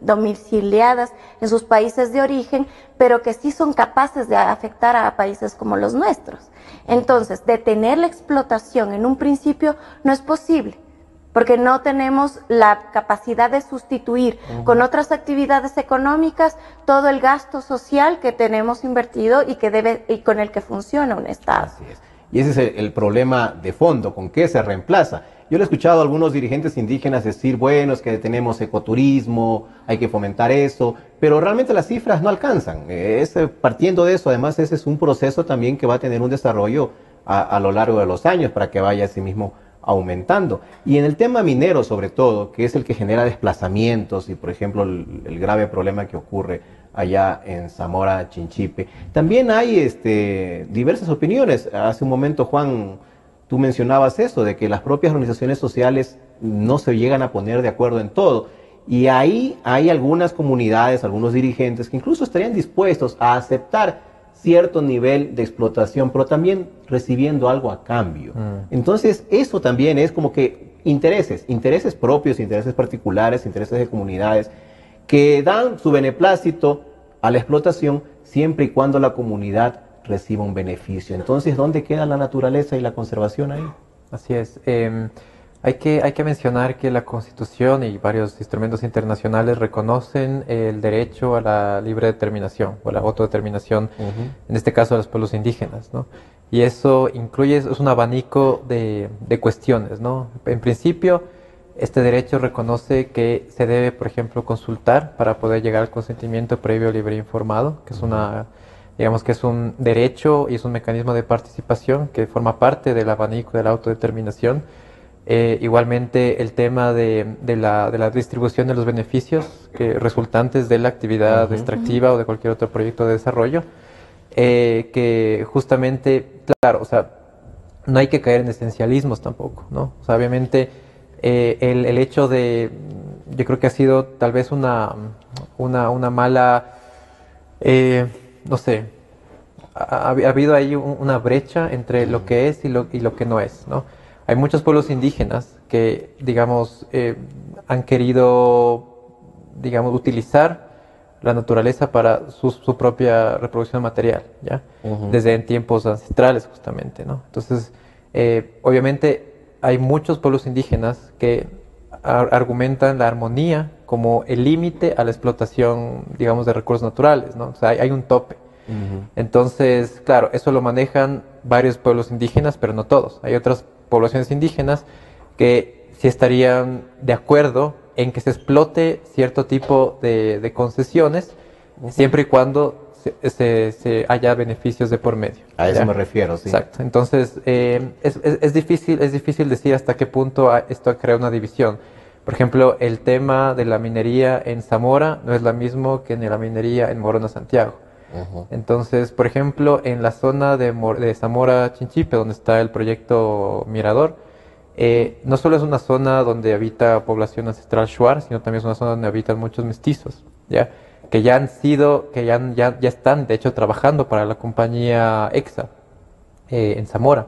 domiciliadas en sus países de origen, pero que sí son capaces de afectar a países como los nuestros. Entonces, detener la explotación en un principio no es posible, porque no tenemos la capacidad de sustituir con otras actividades económicas todo el gasto social que tenemos invertido y con el que funciona un Estado. Así es. Y ese es el problema de fondo, ¿con qué se reemplaza? Yo le he escuchado a algunos dirigentes indígenas decir, bueno, es que tenemos ecoturismo, hay que fomentar eso, pero realmente las cifras no alcanzan. Partiendo de eso, además, ese es un proceso también que va a tener un desarrollo a lo largo de los años para que vaya así mismo aumentando. Y en el tema minero, sobre todo, que es el que genera desplazamientos y, por ejemplo, el grave problema que ocurre allá en Zamora Chinchipe, también hay diversas opiniones. Hace un momento, Juan, tú mencionabas eso, de que las propias organizaciones sociales no se llegan a poner de acuerdo en todo. Y ahí hay algunas comunidades, algunos dirigentes que incluso estarían dispuestos a aceptar cierto nivel de explotación, pero también recibiendo algo a cambio. Entonces, eso también es como que intereses propios, intereses particulares, intereses de comunidades, que dan su beneplácito a la explotación siempre y cuando la comunidad reciba un beneficio. Entonces, ¿dónde queda la naturaleza y la conservación ahí? Así es. Hay que mencionar que la Constitución y varios instrumentos internacionales reconocen el derecho a la libre determinación o la autodeterminación, en este caso a los pueblos indígenas, ¿no? Y eso incluye, es un abanico de cuestiones, ¿no? En principio, este derecho reconoce que se debe, por ejemplo, consultar para poder llegar al consentimiento previo, libre e informado, que es digamos que es un derecho y es un mecanismo de participación que forma parte del abanico de la autodeterminación. Igualmente el tema de la distribución de los beneficios resultantes de la actividad extractiva o de cualquier otro proyecto de desarrollo, que justamente, claro, o sea, no hay que caer en esencialismos tampoco, ¿no? O sea, obviamente el hecho yo creo que ha sido tal vez una mala, no sé, ha habido ahí una brecha entre lo que es y lo que no es, ¿no? Hay muchos pueblos indígenas que, digamos, han querido, digamos, utilizar la naturaleza para su propia reproducción material, ¿ya? Desde en tiempos ancestrales, justamente, ¿no? Entonces, obviamente, hay muchos pueblos indígenas que argumentan la armonía como el límite a la explotación, digamos, de recursos naturales, ¿no? O sea, hay un tope. Entonces, claro, eso lo manejan varios pueblos indígenas, pero no todos. Hay otras poblaciones indígenas que sí estarían de acuerdo en que se explote cierto tipo de concesiones, siempre y cuando se haya beneficios de por medio. A eso me refiero, sí. Exacto. Entonces, es difícil decir hasta qué punto esto crea una división. Por ejemplo, el tema de la minería en Zamora no es lo mismo que en la minería en Morona, Santiago. Entonces, por ejemplo, en la zona de Zamora Chinchipe, donde está el proyecto Mirador, no solo es una zona donde habita población ancestral shuar, sino también es una zona donde habitan muchos mestizos, ¿ya? Que ya están, de hecho, trabajando para la compañía EXA en Zamora.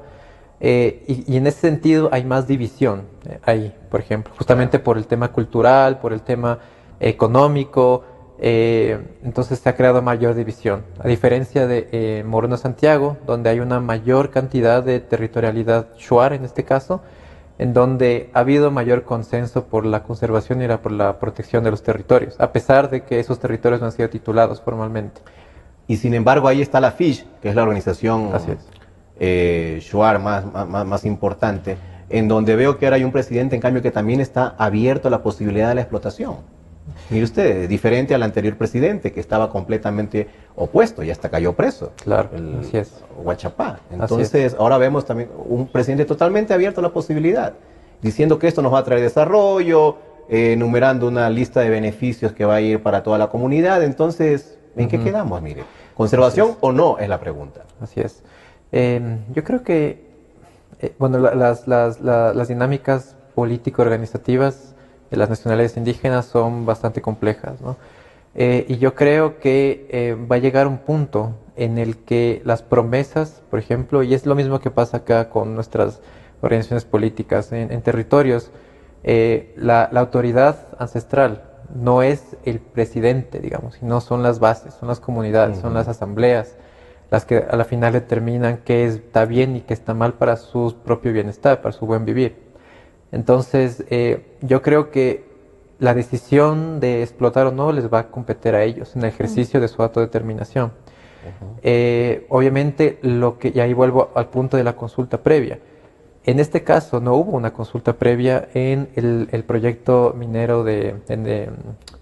Y en ese sentido hay más división ahí, por ejemplo, justamente por el tema cultural, por el tema económico. Entonces se ha creado mayor división, a diferencia de Morona Santiago, donde hay una mayor cantidad de territorialidad shuar en este caso, en donde ha habido mayor consenso por la conservación y por la protección de los territorios, a pesar de que esos territorios no han sido titulados formalmente. Y sin embargo ahí está la FISH, que es la organización shuar más importante, en donde veo que ahora hay un presidente, en cambio, que también está abierto a la posibilidad de la explotación. Mire usted, diferente al anterior presidente, que estaba completamente opuesto y hasta cayó preso. Claro, así es. Guachapá. Entonces, ahora vemos también un presidente totalmente abierto a la posibilidad, diciendo que esto nos va a traer desarrollo, enumerando una lista de beneficios que va a ir para toda la comunidad. Entonces, ¿en qué quedamos? Mire, ¿conservación o no? Es la pregunta. Así es. Yo creo que, bueno, las dinámicas político-organizativas de las nacionalidades indígenas son bastante complejas, ¿no? Y yo creo que va a llegar un punto en el que las promesas, por ejemplo, y es lo mismo que pasa acá con nuestras organizaciones políticas en territorios, la autoridad ancestral no es el presidente, digamos, sino son las bases, son las comunidades, son las asambleas, las que a la final determinan qué está bien y qué está mal para su propio bienestar, para su buen vivir. Entonces, yo creo que la decisión de explotar o no les va a competir a ellos en el ejercicio de su autodeterminación. Obviamente, y ahí vuelvo al punto de la consulta previa. En este caso, no hubo una consulta previa en el proyecto minero de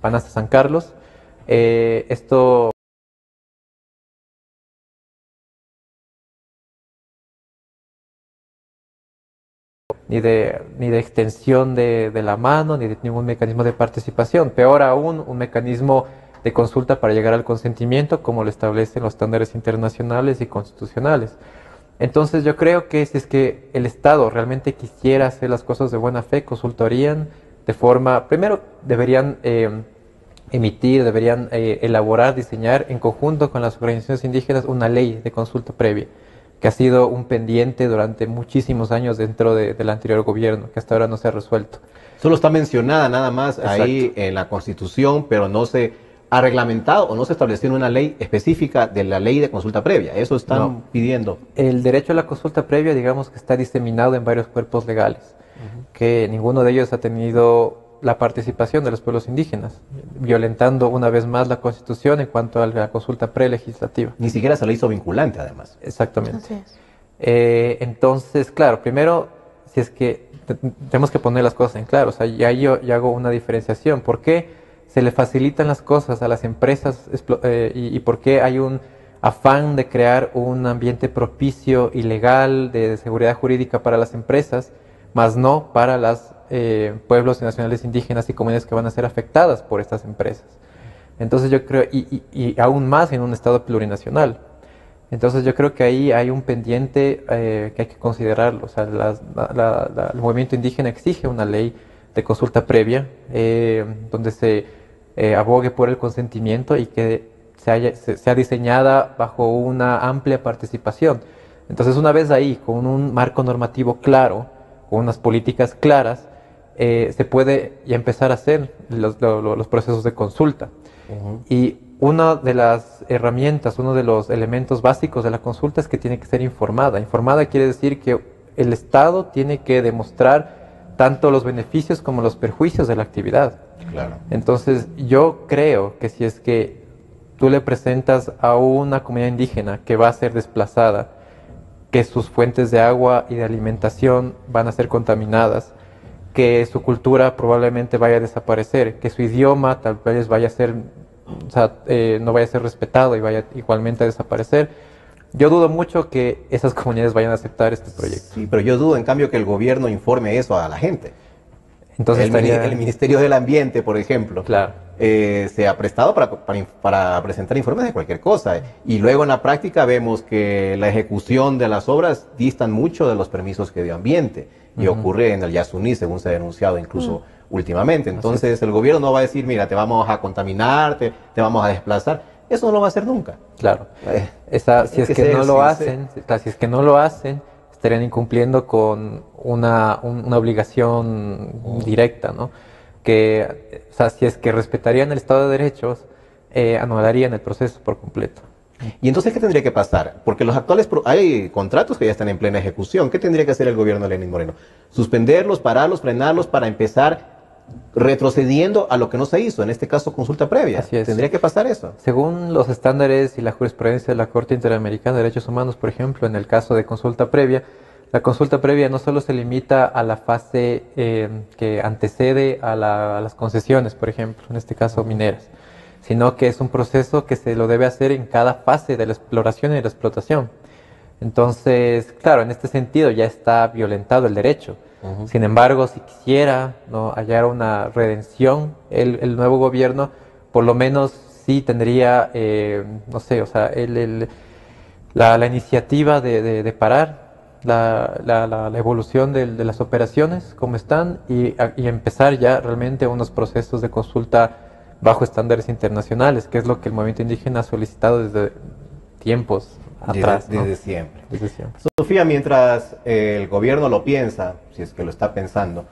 Panasta San Carlos. Esto ni de extensión de la mano, ni de ningún mecanismo de participación. Peor aún, un mecanismo de consulta para llegar al consentimiento, como lo establecen los estándares internacionales y constitucionales. Entonces yo creo que si es que el Estado realmente quisiera hacer las cosas de buena fe, consultarían de forma, primero deberían deberían elaborar, diseñar en conjunto con las organizaciones indígenas una ley de consulta previa, que ha sido un pendiente durante muchísimos años dentro del anterior gobierno, que hasta ahora no se ha resuelto. Solo está mencionada nada más ahí en la Constitución, pero no se ha reglamentado o no se estableció en una ley específica de la ley de consulta previa. Eso están pidiendo. El derecho a la consulta previa, digamos que está diseminado en varios cuerpos legales, que ninguno de ellos ha tenido la participación de los pueblos indígenas, violentando una vez más la Constitución en cuanto a la consulta prelegislativa. Ni siquiera se le hizo vinculante, además. Exactamente. Así es. Entonces, claro, primero, si es que tenemos que poner las cosas en claro, o sea, ya yo hago una diferenciación. ¿Por qué se le facilitan las cosas a las empresas y por qué hay un afán de crear un ambiente propicio y legal de seguridad jurídica para las empresas, más no para los pueblos nacionales indígenas y comunidades que van a ser afectadas por estas empresas? Entonces yo creo, y aún más en un estado plurinacional. Entonces yo creo que ahí hay un pendiente que hay que considerarlo. O sea, el movimiento indígena exige una ley de consulta previa donde se abogue por el consentimiento y que sea diseñada bajo una amplia participación. Entonces, una vez ahí, con un marco normativo claro, con unas políticas claras, se puede ya empezar a hacer los procesos de consulta. Y una de las herramientas, uno de los elementos básicos de la consulta es que tiene que ser informada. Informada quiere decir que el Estado tiene que demostrar tanto los beneficios como los perjuicios de la actividad. Claro. Entonces, yo creo que si es que tú le presentas a una comunidad indígena que va a ser desplazada, que sus fuentes de agua y de alimentación van a ser contaminadas, que su cultura probablemente vaya a desaparecer, que su idioma tal vez vaya a ser, o sea, no vaya a ser respetado y vaya igualmente a desaparecer, yo dudo mucho que esas comunidades vayan a aceptar este proyecto. Sí, pero yo dudo en cambio que el gobierno informe eso a la gente. Entonces el Ministerio del Ambiente, por ejemplo, claro, se ha prestado para presentar informes de cualquier cosa. Y luego en la práctica vemos que la ejecución de las obras distan mucho de los permisos que dio Ambiente. Y ocurre en el Yasuní, según se ha denunciado incluso últimamente. Entonces el gobierno no va a decir, mira, te vamos a contaminar, te vamos a desplazar. Eso no lo va a hacer nunca. Claro. Si es que no lo hacen, estarían incumpliendo con una obligación directa, ¿no? Que, o sea, si es que respetarían el Estado de Derechos, anularían el proceso por completo. ¿Y entonces qué tendría que pasar? Porque los actuales hay contratos que ya están en plena ejecución. ¿Qué tendría que hacer el gobierno de Lenín Moreno? Suspenderlos, pararlos, frenarlos para empezar retrocediendo a lo que no se hizo, en este caso consulta previa. Así es. ¿Tendría que pasar eso? Según los estándares y la jurisprudencia de la Corte Interamericana de Derechos Humanos, por ejemplo, en el caso de consulta previa, la consulta previa no solo se limita a la fase que antecede a las concesiones, por ejemplo, en este caso mineras, sino que es un proceso que se lo debe hacer en cada fase de la exploración y de la explotación. Entonces, claro, en este sentido ya está violentado el derecho. Sin embargo, si quisiera hallar una redención, el nuevo gobierno, por lo menos sí tendría, no sé, o sea, la iniciativa de parar la evolución de las operaciones como están y empezar ya realmente unos procesos de consulta bajo estándares internacionales, que es lo que el movimiento indígena ha solicitado desde tiempos atrás. Desde siempre. Desde siempre. Sofía, mientras el gobierno lo piensa, si es que lo está pensando,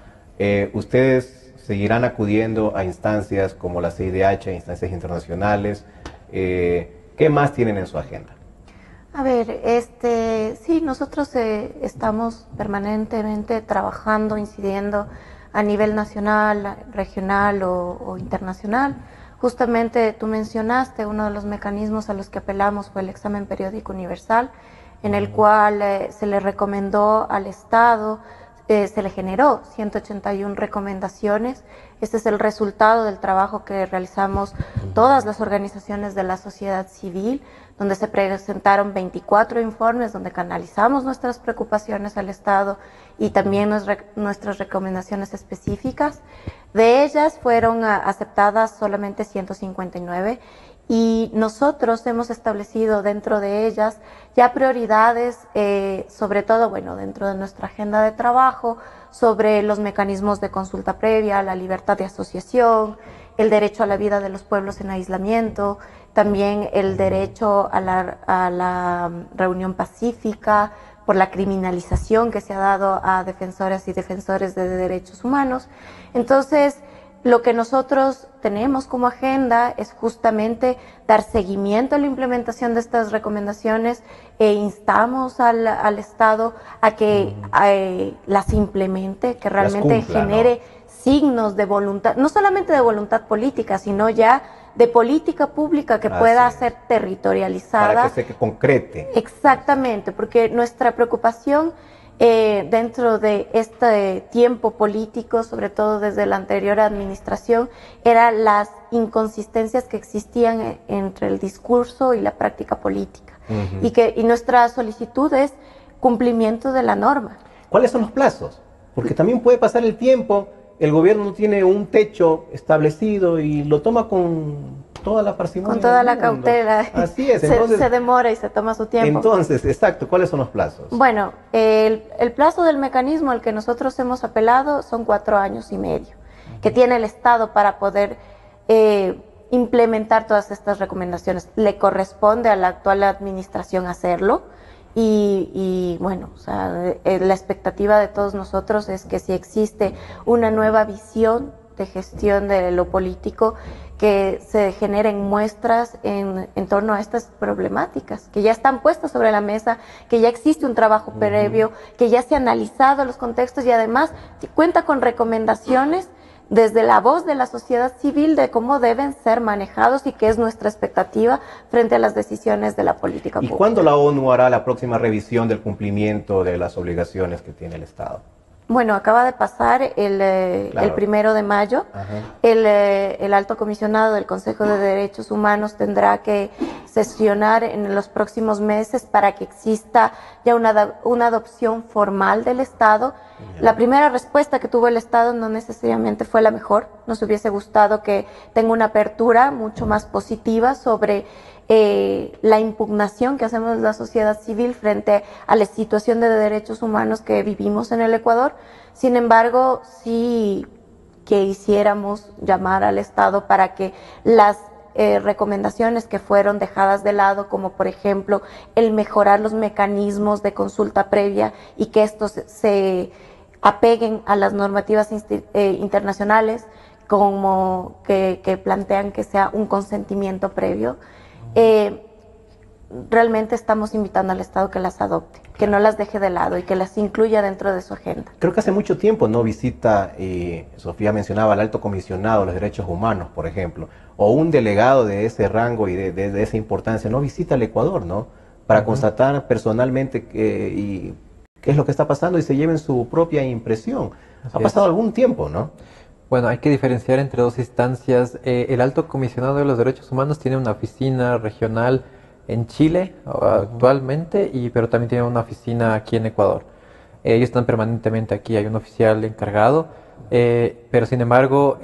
ustedes seguirán acudiendo a instancias como la CIDH, instancias internacionales. ¿Qué más tienen en su agenda? A ver, sí, nosotros estamos permanentemente trabajando, incidiendo a nivel nacional, regional o internacional. Justamente tú mencionaste, uno de los mecanismos a los que apelamos fue el examen periódico universal, en el cual se le recomendó al Estado, se le generó 181 recomendaciones. Este es el resultado del trabajo que realizamos todas las organizaciones de la sociedad civil, donde se presentaron 24 informes, donde canalizamos nuestras preocupaciones al Estado y también nuestras recomendaciones específicas. De ellas fueron aceptadas solamente 159 y nosotros hemos establecido dentro de ellas ya prioridades, sobre todo, bueno, dentro de nuestra agenda de trabajo, sobre los mecanismos de consulta previa, la libertad de asociación, el derecho a la vida de los pueblos en aislamiento, también el derecho a la reunión pacífica, por la criminalización que se ha dado a defensoras y defensores de derechos humanos. Entonces, lo que nosotros tenemos como agenda es justamente dar seguimiento a la implementación de estas recomendaciones e instamos al Estado a que las implemente, que realmente genere signos de voluntad, no solamente de voluntad política, sino ya de política pública que pueda ser territorializada. Para que se concrete. Exactamente, porque nuestra preocupación dentro de este tiempo político, sobre todo desde la anterior administración, eran las inconsistencias que existían entre el discurso y la práctica política. Y nuestra solicitud es cumplimiento de la norma. ¿Cuáles son los plazos? Porque también puede pasar el tiempo, el gobierno no tiene un techo establecido y lo toma con toda la parsimonia. Con toda la cautela. Así es. Entonces, se demora y se toma su tiempo. Entonces, exacto, ¿cuáles son los plazos? Bueno, el plazo del mecanismo al que nosotros hemos apelado son 4 años y medio, que tiene el Estado para poder implementar todas estas recomendaciones. Le corresponde a la actual administración hacerlo. Y bueno, o sea, la expectativa de todos nosotros es que si existe una nueva visión de gestión de lo político, que se generen muestras en torno a estas problemáticas, que ya están puestas sobre la mesa, que ya existe un trabajo previo, que ya se ha analizado los contextos y además cuenta con recomendaciones desde la voz de la sociedad civil de cómo deben ser manejados y qué es nuestra expectativa frente a las decisiones de la política pública. ¿Y cuándo la ONU hará la próxima revisión del cumplimiento de las obligaciones que tiene el Estado? Bueno, acaba de pasar el 1 de mayo. El alto comisionado del Consejo de Derechos Humanos tendrá que sesionar en los próximos meses para que exista ya una adopción formal del Estado. La primera respuesta que tuvo el Estado no necesariamente fue la mejor. Nos hubiese gustado que tenga una apertura mucho más positiva sobre la impugnación que hacemos la sociedad civil frente a la situación de derechos humanos que vivimos en el Ecuador. Sin embargo, sí que hiciéramos llamar al Estado para que las recomendaciones que fueron dejadas de lado, como por ejemplo el mejorar los mecanismos de consulta previa y que estos se apeguen a las normativas internacionales, como que plantean que sea un consentimiento previo. Realmente estamos invitando al Estado que las adopte, que no las deje de lado y que las incluya dentro de su agenda. Creo que hace mucho tiempo no visita, Sofía mencionaba al alto comisionado de los derechos humanos, por ejemplo, o un delegado de ese rango y de esa importancia, no visita el Ecuador, ¿no? Para constatar personalmente qué es lo que está pasando y se lleven su propia impresión. Ha pasado algún tiempo, ¿no? Bueno, hay que diferenciar entre dos instancias. El Alto Comisionado de los Derechos Humanos tiene una oficina regional en Chile actualmente, pero también tiene una oficina aquí en Ecuador. Ellos están permanentemente aquí, hay un oficial encargado, pero sin embargo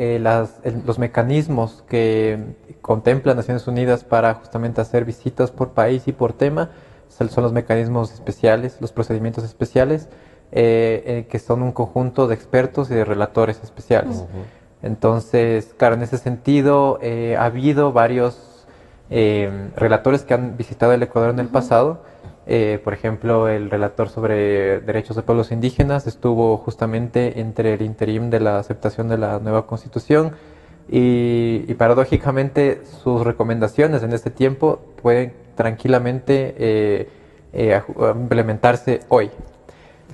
los mecanismos que contempla Naciones Unidas para justamente hacer visitas por país y por tema son los mecanismos especiales, los procedimientos especiales, que son un conjunto de expertos y de relatores especiales. Entonces, claro, en ese sentido ha habido varios relatores que han visitado el Ecuador en el pasado. Por ejemplo, el relator sobre derechos de pueblos indígenas estuvo justamente entre el interim de la aceptación de la nueva Constitución y paradójicamente sus recomendaciones en este tiempo pueden tranquilamente implementarse hoy.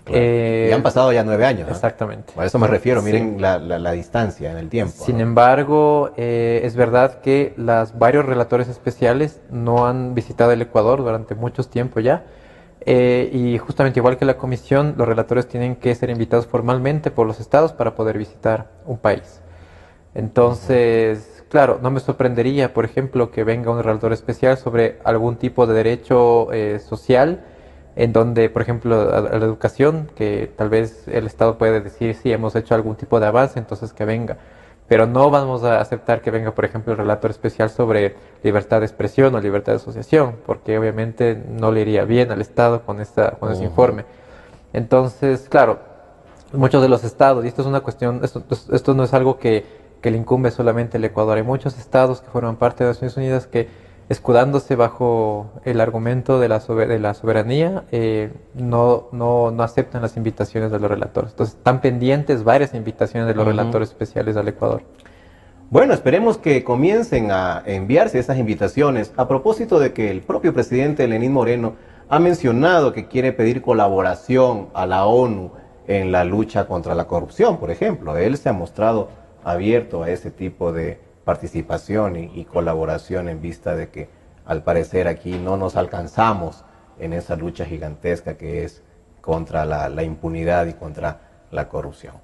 Claro. Y han pasado ya 9 años, ¿no? Exactamente. A eso me refiero, miren la distancia en el tiempo. Sin embargo, es verdad que varios relatores especiales no han visitado el Ecuador durante mucho tiempo ya. Y justamente igual que la comisión, los relatores tienen que ser invitados formalmente por los estados para poder visitar un país. Entonces, claro, no me sorprendería, por ejemplo, que venga un relator especial sobre algún tipo de derecho social, en donde, por ejemplo, a la educación, que tal vez el Estado puede decir, sí, hemos hecho algún tipo de avance, entonces que venga. Pero no vamos a aceptar que venga, por ejemplo, el relator especial sobre libertad de expresión o libertad de asociación, porque obviamente no le iría bien al Estado con ese informe. Entonces, claro, muchos de los estados, y esto es una cuestión, esto no es algo que le incumbe solamente al Ecuador. Hay muchos estados que forman parte de las Naciones Unidas que, escudándose bajo el argumento de la soberanía, no aceptan las invitaciones de los relatores. Entonces, están pendientes varias invitaciones de los relatores especiales al Ecuador. Bueno, esperemos que comiencen a enviarse esas invitaciones a propósito de que el propio presidente Lenín Moreno ha mencionado que quiere pedir colaboración a la ONU en la lucha contra la corrupción, por ejemplo. Él se ha mostrado abierto a ese tipo de participación y colaboración en vista de que al parecer aquí no nos alcanzamos en esa lucha gigantesca que es contra la impunidad y contra la corrupción.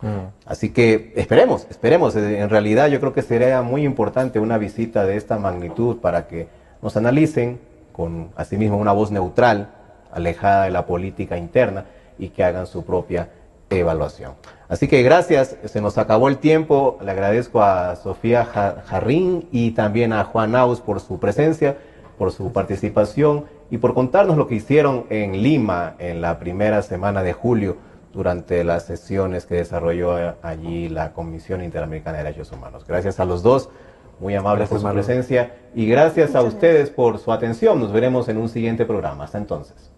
Así que esperemos. En realidad yo creo que sería muy importante una visita de esta magnitud para que nos analicen con asimismo una voz neutral, alejada de la política interna, y que hagan su propia evaluación. Así que gracias, se nos acabó el tiempo. Le agradezco a Sofía Jarrín y también a Juan Aus por su presencia, por su participación y por contarnos lo que hicieron en Lima en la primera semana de julio durante las sesiones que desarrolló allí la Comisión Interamericana de Derechos Humanos. Gracias a los dos, muy amables por su presencia, y gracias a ustedes por su atención. Nos veremos en un siguiente programa. Hasta entonces.